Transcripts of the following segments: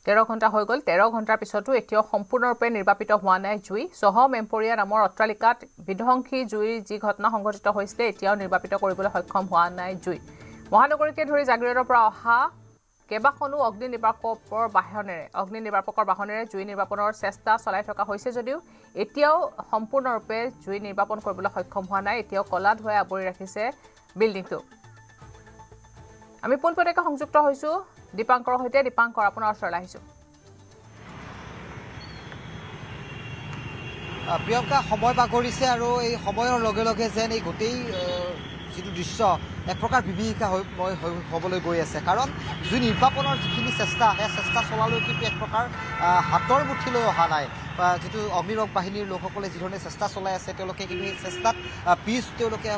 13 ঘণ্টা হৈ গ'ল 13 ঘণ্টাৰ পিছতো এতিয়াও সম্পূৰ্ণৰূপে নিৰ্বাপিত হোৱা নাই জুই সহম এম্পৰিয়া নামৰ অট্টালিকাত বিধ্বংসী জুইৰ যি ঘটনা সংঘটিত হৈছিল এতিয়াও নিৰ্বাপিত কৰিবলৈ সক্ষম হোৱা নাই জুই মহানগৰীকে ধৰি জাগিৰোডৰ পৰা অহা কেবাখনো অগ্নি নিৰ্বাপকৰ বাহনেৰে জুই নিৰ্বাপনৰ চেষ্টা চলাই থকা হৈছে যদিও এতিয়াও সম্পূৰ্ণৰূপে জুই নিৰ্বাপন কৰিবলৈ সক্ষম হোৱা নাই এতিয়াও কলা ধোঁৱাই আৱৰি ৰাখিছে বিল্ডিংটো আমি পোনপটীয়াকৈ সংযুক্ত হৈছো দীপাংকৰ সৈতে দীপাংকৰ আপোনাৰ ওচৰলৈ আহিছো প্ৰিয়ংকা সময় বাগৰিছে আৰু এই সময়ৰ লগে লগে যেন এই গোটেই যিটো দৃশ্য এক প্ৰকাৰ বিভীষিকা হ'বলৈ গৈ আছে কাৰণ জুই নিৰ্বাপনৰ যিখিনি চেষ্টা সেই চেষ্টা চলালেও কিন্তু এক প্ৰকাৰ হাতৰ মুঠিলৈ অহা নাই যিটো অগ্নিৰক্ষক বাহিনীৰ লোকসকলে যিধৰণে চেষ্টা চলাই আছে তেওঁলোকে কিন্তু এই চেষ্টাত তেওঁলোকে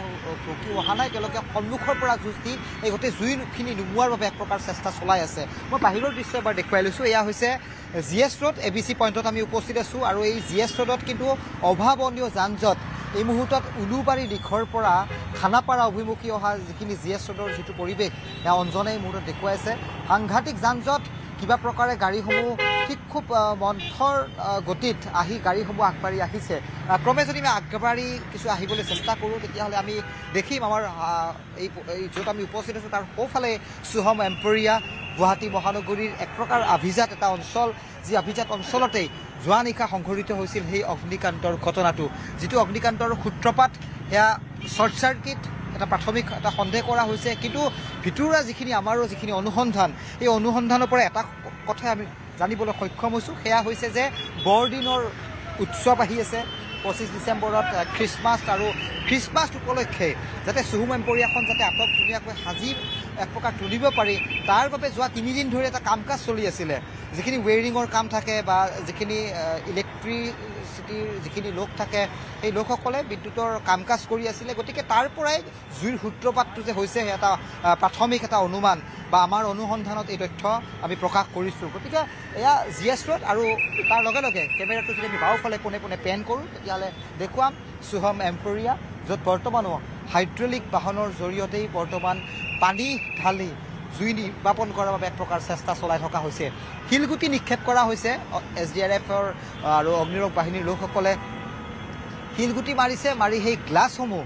ৰখি অহা নাই তেওঁলোকে সন্মুখৰ পৰা যুঁজ দি এই গোটেই জুইখিনি নুমোৱাৰ বাবে এক প্ৰকাৰ চেষ্টা চলাই আছে মই বাহিৰৰ দৃশ্য এবাৰ দেখুৱাই লৈছোঁ এয়া হৈছে GS ৰোড ABC পইণ্টত আমি উপস্থিত আছোঁ আৰু এই GS ৰোডত কিন্তু অভাৱনীয় যান জঁট এই মুহূৰ্তত উলুবাৰী দিশৰ পৰা খানাপাৰা অভিমুখী অহা যিখিনি GS ৰোডৰ যিটো পৰিৱেশ সেয়া অঞ্জনে এই মুহূৰ্তত দেখুৱাইছে সাংঘাতিক যান জঁট কিবা প্ৰকাৰে গাড়ীসমূহ ঠিক খুব মন্থৰ গতিত আহি গাড়ীসমূহ আগবাঢ়ি আহিছে ক্ৰমে যদি আমি আগবাঢ়ি কিছু আহিবলৈ চেষ্টা কৰোঁ তেতিয়াহ'লে আমি দেখিম আমাৰ এই য'ত আমি উপস্থিত আছোঁ তাৰ সোঁফালে সহম এম্পৰিয়া গুৱাহাটী মহানগৰীৰ এক প্ৰকাৰ অভিজাত এটা অঞ্চল যি অভিজাত অঞ্চলতেই যোৱা নিশা সংঘটিত হৈছিল সেই অগ্নিকাণ্ডৰ ঘটনাটো যিটো অগ্নিকাণ্ডৰ সূত্ৰপাত সেয়া শ্বৰ্ট চাৰ্কিট এটা প্ৰাথমিক এটা সন্দেহ কৰা হৈছে কিন্তু ভিতৰুৱা যিখিনি আমাৰো যিখিনি অনুসন্ধান এই অনুসন্ধানৰ পৰা এটা কথাই আমি জানিবলৈ সক্ষম হৈছোঁ সেয়া হৈছে যে বৰদিনৰ উৎসৱ আহি আছে 25 ডিচেম্বৰত খ্ৰীষ্টমাছ আৰু খ্ৰীষ্টমাছ উপলক্ষে যাতে সহম এম্পৰিয়াখন যাতে আটক ধুনীয়াকৈ সাজি এক প্ৰকাৰ তুলিব পাৰি তাৰ বাবে যোৱা 3 দিন ধৰি এটা কাম কাজ চলি আছিলে যিখিনি ৱেৰিঙৰ কাম থাকে বা যিখিনি ইলেক্ট্ৰিচিটিৰ যিখিনি লোক থাকে সেই লোকসকলে বিদ্যুতৰ কাম কাজ কৰি আছিলে গতিকে তাৰ পৰাই জুইৰ সূত্ৰপাতটো যে হৈছে এটা প্ৰাথমিক এটা অনুমান বা আমাৰ অনুসন্ধানত এই তথ্য আমি প্ৰকাশ কৰিছোঁ গতিকে এয়া GS ৰোড আৰু তাৰ লগে লগে কেমেৰাটো যদি আমি বাওঁফালে পোনে পোনে পেন কৰোঁ তেতিয়াহ'লে দেখুৱাম সহম এম্পৰিয়া য'ত বৰ্তমানো হাইড্ৰলিক বাহনৰ জৰিয়তেই বৰ্তমান পানী ঢালি জুই নিৰ্বাপন কৰাৰ বাবে এক প্ৰকাৰ চেষ্টা চলাই থকা হৈছে শিলগুটি নিক্ষেপ কৰা হৈছে SDRFৰ আৰু অগ্নিৰক্ষক বাহিনীৰ লোকসকলে শিলগুটি মাৰিছে মাৰি সেই গ্লাছসমূহ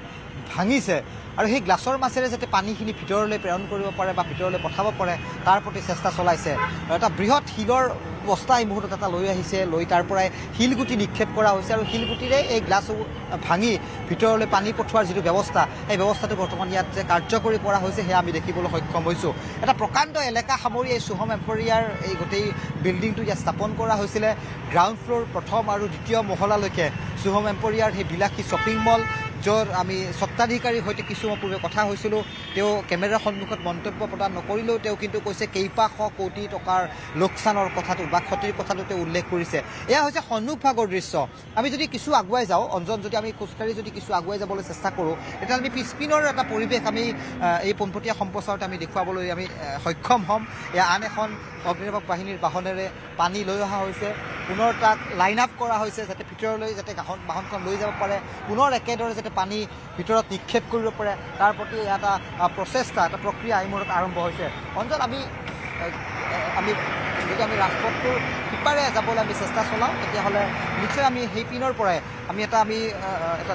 ভাঙিছে আৰু সেই গ্লাছৰ মাজেৰে যাতে পানীখিনি ভিতৰলৈ প্ৰেৰণ কৰিব পাৰে বা ভিতৰলৈ পঠাব পাৰে তাৰ প্ৰতি চেষ্টা চলাইছে এটা বৃহৎ শিলৰ বস্তা এই মুহূৰ্তত এটা লৈ আহিছে লৈ তাৰ পৰাই শিলগুটি নিক্ষেপ কৰা হৈছে আৰু শিলগুটিৰে এই গ্লাছসমূহ ভাঙি ভিতৰলৈ পানী পঠোৱাৰ যিটো ব্যৱস্থা এই ব্যৱস্থাটো বৰ্তমান ইয়াত যে কাৰ্যকৰী কৰা হৈছে সেয়া আমি দেখিবলৈ সক্ষম হৈছোঁ এটা প্ৰকাণ্ড এলেকা সামৰি এই সহম এম্পৰিয়াৰ এই গোটেই বিল্ডিংটো ইয়াত স্থাপন কৰা হৈছিলে গ্ৰাউণ্ড ফ্ল'ৰ প্ৰথম আৰু দ্বিতীয় মহলালৈকে সহম এম্পৰিয়াৰ সেই বিলাসী শ্বপিং মল য'ত আমি স্বত্বাধিকাৰীৰ সৈতে কিছু পূৰ্বে কথা হৈছিলোঁ তেওঁ কেমেৰাৰ সন্মুখত মন্তব্য প্ৰদান নকৰিলেও তেওঁ কিন্তু কৈছে কেইবাশ কোটি টকাৰ লোকচানৰ কথাটো বা ক্ষতিৰ কথাটো তেওঁ উল্লেখ কৰিছে এয়া হৈছে সন্মুখভাগৰ দৃশ্য আমি যদি কিছু আগুৱাই যাওঁ অঞ্জন যদি আমি খোজকাঢ়ি যদি কিছু আগুৱাই যাবলৈ চেষ্টা কৰোঁ তেতিয়া আমি পিছপিনৰ এটা পৰিৱেশ আমি এই পোনপটীয়া সম্প্ৰচাৰত আমি দেখুৱাবলৈ আমি সক্ষম হ'ম এয়া আন এখন অগ্নিৰক্ষক বাহিনীৰ বাহনেৰে পানী লৈ অহা হৈছে পুনৰ তাক লাইন আপ কৰা হৈছে যাতে ভিতৰলৈ যাতে বাহনখন লৈ যাব পাৰে পুনৰ একেদৰে যাতে পানী ভিতৰত নিক্ষেপ কৰিব পাৰে তাৰ প্ৰতি এটা প্ৰচেষ্টা এটা প্ৰক্ৰিয়া এই মুহূৰ্তত আৰম্ভ হৈছে অঞ্চল আমি যদি আমি ৰাজপথটোৰ সিপাৰে যাবলৈ আমি চেষ্টা চলাওঁ তেতিয়াহ'লে নিশ্চয় আমি সেই পিনৰ পৰাই আমি এটা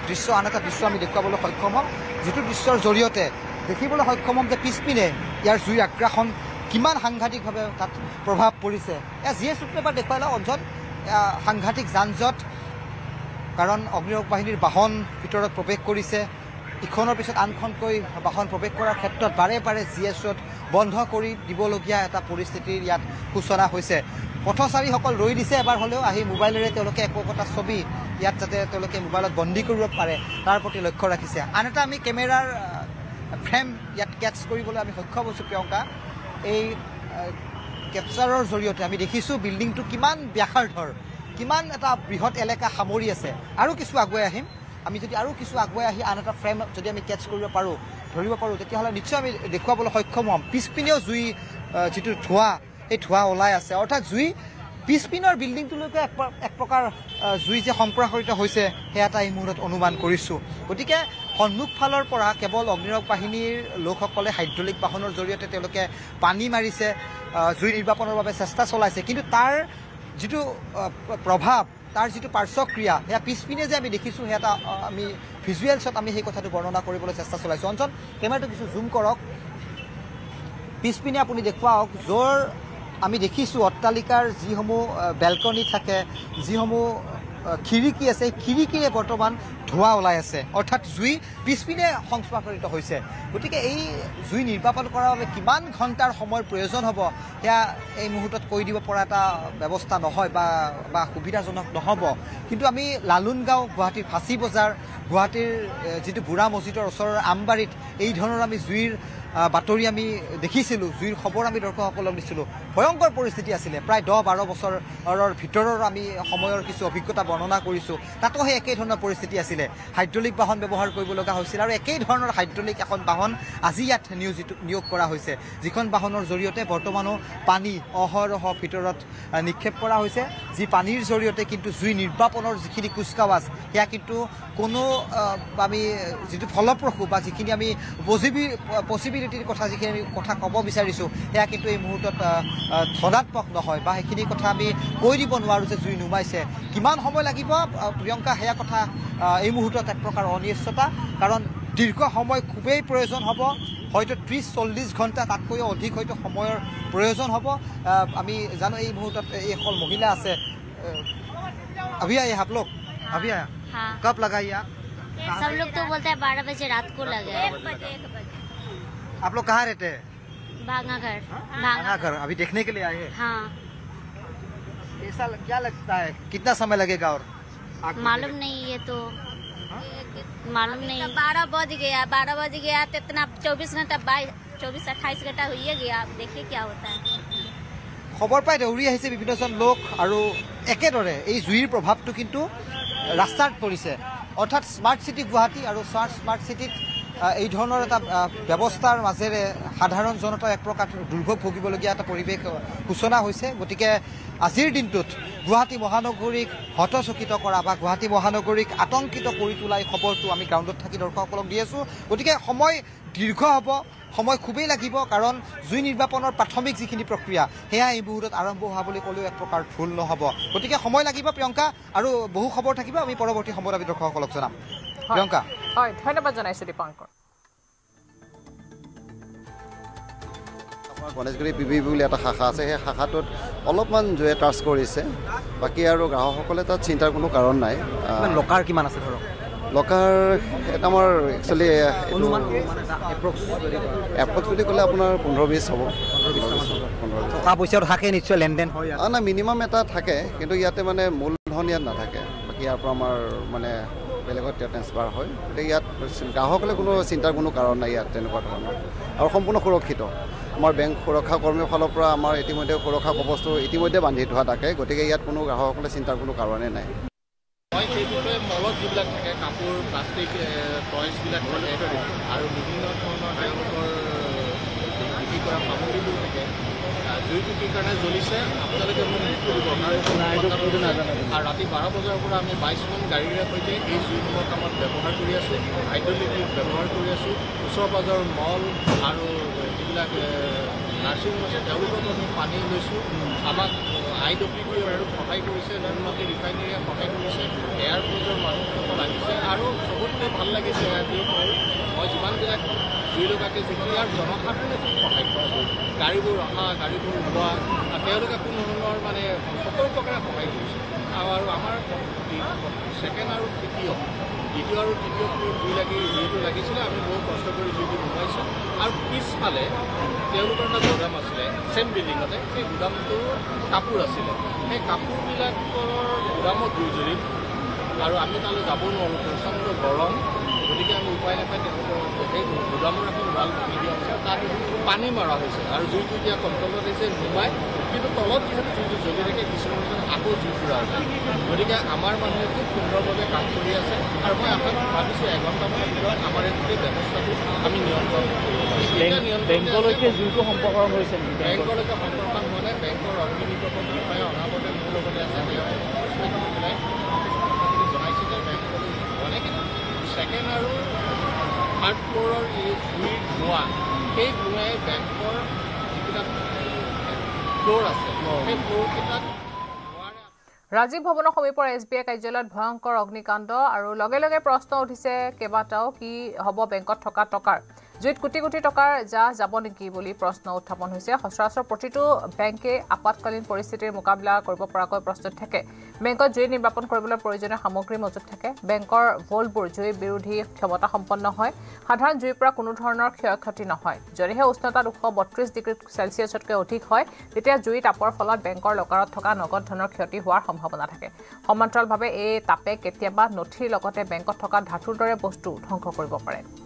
দৃশ্য আন এটা দৃশ্য আমি দেখুৱাবলৈ সক্ষম হ'ম যিটো দৃশ্যৰ জৰিয়তে দেখিবলৈ সক্ষম হ'ম যে পিছপিনে ইয়াৰ জুইৰ আগ্ৰাসন কিমান সাংঘাতিকভাৱে তাত প্ৰভাৱ পৰিছে এয়া GS ৰোড এবাৰ দেখুৱাই লওঁ অঞ্চল সাংঘাতিক যান জঁট কাৰণ অগ্নিৰক্ষক বাহিনীৰ বাহন ভিতৰত প্ৰৱেশ কৰিছে ইখনৰ পিছত আনখনকৈ বাহন প্ৰৱেশ কৰাৰ ক্ষেত্ৰত বাৰে বাৰে GS ৰোড বন্ধ কৰি দিবলগীয়া এটা পৰিস্থিতিৰ ইয়াত সূচনা হৈছে পথচাৰীসকল ৰৈ দিছে এবাৰ হ'লেও আহি মোবাইলেৰে তেওঁলোকে একোটা ছবি ইয়াত যাতে তেওঁলোকে মোবাইলত বন্দী কৰিব পাৰে তাৰ প্ৰতি লক্ষ্য ৰাখিছে আন এটা আমি কেমেৰাৰ ফ্ৰেম ইয়াত কেটচ কৰিবলৈ আমি সক্ষম হৈছোঁ প্ৰিয়ংকা এই কেপচাৰৰ জৰিয়তে আমি দেখিছোঁ বিল্ডিংটো কিমান ব্যাসাৰ্ধৰ কিমান এটা বৃহৎ এলেকা সামৰি আছে আৰু কিছু আগুৱাই আহিম আমি যদি আৰু কিছু আগুৱাই আহি আন এটা ফ্ৰেম যদি আমি কেটচ কৰিব পাৰোঁ ধৰিব পাৰোঁ তেতিয়াহ'লে নিশ্চয় আমি দেখুৱাবলৈ সক্ষম হ'ম পিছপিনেও জুই যিটো ধোঁৱা এই ধোঁৱা ওলাই আছে অৰ্থাৎ জুই পিছপিনৰ বিল্ডিংটোলৈকে এক প্ৰকাৰ জুই যে সম্প্ৰসাৰিত হৈছে সেয়া এটা এই মুহূৰ্তত অনুমান কৰিছোঁ গতিকে সন্মুখ ফালৰ পৰা কেৱল অগ্নিৰক্ষক বাহিনীৰ লোকসকলে হাইড্ৰলিক বাহনৰ জৰিয়তে তেওঁলোকে পানী মাৰিছে জুই নিৰ্বাপনৰ বাবে চেষ্টা চলাইছে কিন্তু তাৰ যিটো প্ৰভাৱ তাৰ যিটো পাৰ্শ্বক্ৰিয়া সেয়া পিছপিনে যে আমি দেখিছোঁ সেয়া এটা আমি ভিজুৱেলছত আমি সেই কথাটো বৰ্ণনা কৰিবলৈ চেষ্টা চলাইছোঁ অঞ্চল কেমেৰাটো কিছু জুম কৰক পিছপিনে আপুনি দেখুৱাওক য'ৰ আমি দেখিছোঁ অট্টালিকাৰ যিসমূহ বেলকনি থাকে যিসমূহ খিৰিকী আছে খিৰিকীৰে বৰ্তমান ধোঁৱা ওলাই আছে অৰ্থাৎ জুই পিছপিনে সংস্পৰ্শিত হৈছে গতিকে এই জুই নিৰ্বাপন কৰাৰ বাবে কিমান ঘণ্টাৰ সময়ৰ প্ৰয়োজন হ'ব সেয়া এই মুহূৰ্তত কৈ দিব পৰা এটা ব্যৱস্থা নহয় বা সুবিধাজনক নহ'ব কিন্তু আমি লালুনগাঁও গুৱাহাটীৰ ফাঁচী বজাৰ গুৱাহাটীৰ যিটো বুঢ়া মছজিদৰ ওচৰৰ আমবাৰীত এই ধৰণৰ আমি জুইৰ বাতৰি আমি দেখিছিলোঁ জুইৰ খবৰ আমি দৰ্শকসকলক দিছিলোঁ ভয়ংকৰ পৰিস্থিতি আছিলে প্ৰায় 10-12 বছৰৰ ভিতৰৰ আমি সময়ৰ কিছু অভিজ্ঞতা বৰ্ণনা কৰিছোঁ তাতো সেই একেই ধৰণৰ পৰিস্থিতি আছিলে হাইড্ৰলিক বাহন ব্যৱহাৰ কৰিব লগা হৈছিল আৰু একেই ধৰণৰ হাইড্ৰলিক এখন বাহন আজি ইয়াত নিয়োগ কৰা হৈছে যিখন বাহনৰ জৰিয়তে বৰ্তমানো পানী অহৰহ ভিতৰত নিক্ষেপ কৰা হৈছে যি পানীৰ জৰিয়তে কিন্তু জুই নিৰ্বাপনৰ যিখিনি কুচকাৱাজ সেয়া কিন্তু কোনো আমি যিটো ফলপ্ৰসূ বা যিখিনি আমি পচিবিলিটিৰ কথা যিখিনি আমি কথা ক'ব বিচাৰিছোঁ সেয়া কিন্তু এই মুহূৰ্তত ধনাত্মক নহয় বা সেইখিনি কথা আমি কৈ দিব নোৱাৰোঁ যে জুই নুমাইছে কিমান সময় লাগিব প্ৰিয়ংকা সেয়া কথা এই মুহূৰ্তত এক প্ৰকাৰ অনিশ্চয়তা কাৰণ দীৰ্ঘ সময় খুবেই প্ৰয়োজন হ'ব হয়তো 30-40 ঘণ্টা তাতকৈও অধিক হয়তো সময়ৰ প্ৰয়োজন হ'ব আমি জানো এই মুহূৰ্তত এইসকল মহিলা আছে अभी आए आप लोग अभी आया हाँ। कब लगा ये सब लोग तो बोलते हैं 12 बजे रात को लगे 1 बजे आप लोग कहाँ रहते हैं भांगा घर भांगा घर अभी देखने के लिए आए हैं हाँ ऐसा क्या लगता है कितना समय लगेगा और मालूम नहीं ये तो मालूम नहीं 12 बज गया तो इतना 24 घंटा 24-28 घंटा हो गया आप देखिए क्या होता है খবৰ পাই দৌৰি আহিছে বিভিন্নজন লোক আৰু একেদৰে এই জুইৰ প্ৰভাৱটো কিন্তু ৰাস্তাত পৰিছে অৰ্থাৎ স্মাৰ্ট চিটি গুৱাহাটী আৰু স্মাৰ্ট চিটিত এই ধৰণৰ এটা ব্যৱস্থাৰ মাজেৰে সাধাৰণ জনতাৰ এক প্ৰকাৰ দুৰ্ভোগ ভুগিবলগীয়া এটা পৰিৱেশ সূচনা হৈছে গতিকে আজিৰ দিনটোত গুৱাহাটী মহানগৰীক হতচকিত কৰা বা গুৱাহাটী মহানগৰীক আতংকিত কৰি তোলা এই খবৰটো আমি গ্ৰাউণ্ডত থাকি দৰ্শকসকলক দি আছোঁ গতিকে সময় দীৰ্ঘ হ'ব সময় খুবেই লাগিব কাৰণ জুই নিৰ্বাপনৰ প্ৰাথমিক যিখিনি প্ৰক্ৰিয়া সেয়া এই মুহূৰ্তত আৰম্ভ হোৱা বুলি ক'লেও এক প্ৰকাৰ ভুল নহ'ব গতিকে সময় লাগিব প্ৰিয়ংকা আৰু বহু খবৰ থাকিব আমি পৰৱৰ্তী সময়ত আমি দৰ্শকসকলক জনাম প্ৰিয়ংকা হয় ধন্যবাদ জনাইছোঁ দীপংকৰ গণেশগুৰি পিবি বুলি এটা শাখা আছে সেই শাখাটোত অলপমান জুয়ে টাচ কৰিছে বাকী আৰু গ্ৰাহকসকলে তাত চিন্তাৰ কোনো কাৰণ নাই লকাৰ কিমান আছে ধৰক লকাৰ এটা আমাৰ একচুৱেলি এপ্ৰক্স বুলি ক'লে আপোনাৰ 15-20 হ'ব টকা পইচাও থাকে নিশ্চয় লেনদেন হয় নাই মিনিমাম এটা থাকে কিন্তু ইয়াতে মানে মূলধন ইয়াত নাথাকে বাকী ইয়াৰ পৰা আমাৰ মানে বেলেগত ট্ৰেন্সফাৰ হয় গতিকে ইয়াত গ্ৰাহকসকলে কোনো চিন্তাৰ কোনো কাৰণ নাই ইয়াত তেনেকুৱা ধৰণৰ আৰু সম্পূৰ্ণ সুৰক্ষিত আমাৰ বেংক সুৰক্ষা কৰ্মীৰ ফালৰ পৰা আমাৰ ইতিমধ্যে সুৰক্ষা কৱচটো ইতিমধ্যে বান্ধি থোৱা থাকে গতিকে ইয়াত কোনো গ্ৰাহকসকলে চিন্তাৰ কোনো কাৰণেই নাই মই সেই বিষয়ে মলত যিবিলাক থাকে কাপোৰ প্লাষ্টিক টয়ছবিলাক থাকে আৰু বিভিন্ন ধৰণৰ তেওঁলোকৰ বিক্ৰী কৰা সামগ্ৰীবোৰ থাকে জুইটো কি কাৰণে জ্বলিছে আপোনালোকে মোক কৰিব আৰু ৰাতি 12 বজাৰ পৰা আমি 22খন গাড়ীৰে সৈতে এই জুইসমূহৰ কামত ব্যৱহাৰ কৰি আছোঁ হাইড্ৰলিক ব্যৱহাৰ কৰি আছোঁ ওচৰ পাজৰৰ মল আৰু যিবিলাক নাৰ্ছিং হোম আছে তেওঁলোকৰ আমি পানী লৈছোঁ আমাক IWP আৰু সহায় কৰিছে নুনমাটি ৰিফাইনেৰীয়ে সহায় কৰিছে এয়াৰপৰ্টৰ মানুহসকল আহিছে আৰু চবতকৈ ভাল লাগিছে মই যিমানবিলাক জুই লগাকে যিখিনি আৰু জনসাধাৰণে খুব সহায় কৰিছে গাড়ীবোৰ অহা গাড়ীবোৰ ওলোৱা তেওঁলোকে কোনো ধৰণৰ মানে সকলো প্ৰকাৰে সহায় কৰিছে আৰু আমাৰ ছেকেণ্ড আৰু দ্বিতীয় আৰু তৃতীয় জুই জুইটো লাগিছিলে আমি বহু কষ্ট কৰি জুইটো নুমাইছোঁ আৰু পিছফালে তেওঁলোকৰ এটা গুদাম আছিলে ছেম বিল্ডিঙতে সেই গুদামটোৰ কাপোৰ আছিলে সেই কাপোৰবিলাকৰ গুদামত জুই জ্বলিল আৰু আমি তালৈ যাব নোৱাৰোঁ প্ৰচণ্ড গৰম গতিকে আমি উপায় নাপাই তেওঁলোকৰ সেই গুদামৰ এখন ৱাল ভাঙি দিয়া হৈছে তাত পানী মৰা হৈছে আৰু জুইটো এতিয়া কণ্ট্ৰলত হৈছে নুমাই কিন্তু তলত যিহেতু জুইটো জ্বলি থাকে কিছুমান আকৌ জুই ফুৰা যায় গতিকে আমাৰ মানুহে খুব সুন্দৰভাৱে কাম কৰি আছে আৰু মই ভাবিছোঁ এঘণ্টামানৰ ভিতৰত আমাৰ এই গোটেই ব্যৱস্থাটো আমি নিয়ন্ত্ৰণ কৰিব পাৰিম বেংকলৈকে জুইটো সম্পৰ্ক হৈছে বেংকলৈকে সম্পৰ্ক হোৱা নাই বেংকৰ অগ্নিনিৰ্বাপক বিষয়া অনামতে মোৰ লগতে আছে তেওঁ জনাইছে যে বেংকৰ ছেকেণ্ড আৰু থাৰ্ড ফ্ল'ৰৰ এই জুইৰ ধোঁৱা সেই ধোঁৱাই বেংকৰ যিকেইটা ফ্ল'ৰ আছে সেই ফ্ল'ৰকেইটাত ৰাজীৱ ভৱনৰ সমীপৰ SBI কাৰ্যালয়ত ভয়ংকৰ অগ্নিকাণ্ড আৰু লগে লগে প্ৰশ্ন উঠিছে কেইবাটাও কি হ'ব বেংকত থকা টকাৰ জুইত কোটি কোটি টকাৰ যাব নেকি বুলি প্ৰশ্ন উত্থাপন হৈছে সচৰাচৰ প্ৰতিটো বেংকে আপতকালীন পৰিস্থিতিৰ মোকাবিলা কৰিব পৰাকৈ প্ৰস্তুত থাকে বেংকত জুই নিৰ্বাপন কৰিবলৈ প্ৰয়োজনীয় সামগ্ৰী মজুত থাকে বেংকৰ ভল্টবোৰ জুই বিৰোধী ক্ষমতা সম্পন্ন হয় সাধাৰণ জুইৰ পৰা কোনো ধৰণৰ ক্ষয়ক্ষতি নহয় যদিহে উষ্ণতা 232 ডিগ্ৰী সেলচিয়াছতকৈ অধিক হয় তেতিয়া জুই তাপৰ ফলত বেংকৰ লকাৰত থকা নগদ ধনৰ ক্ষতি হোৱাৰ সম্ভাৱনা থাকে সমান্তৰালভাৱে এই তাপে কেতিয়াবা নথিৰ লগতে বেংকত থকা ধাতুৰ দৰে বস্তু ধ্বংস কৰিব পাৰে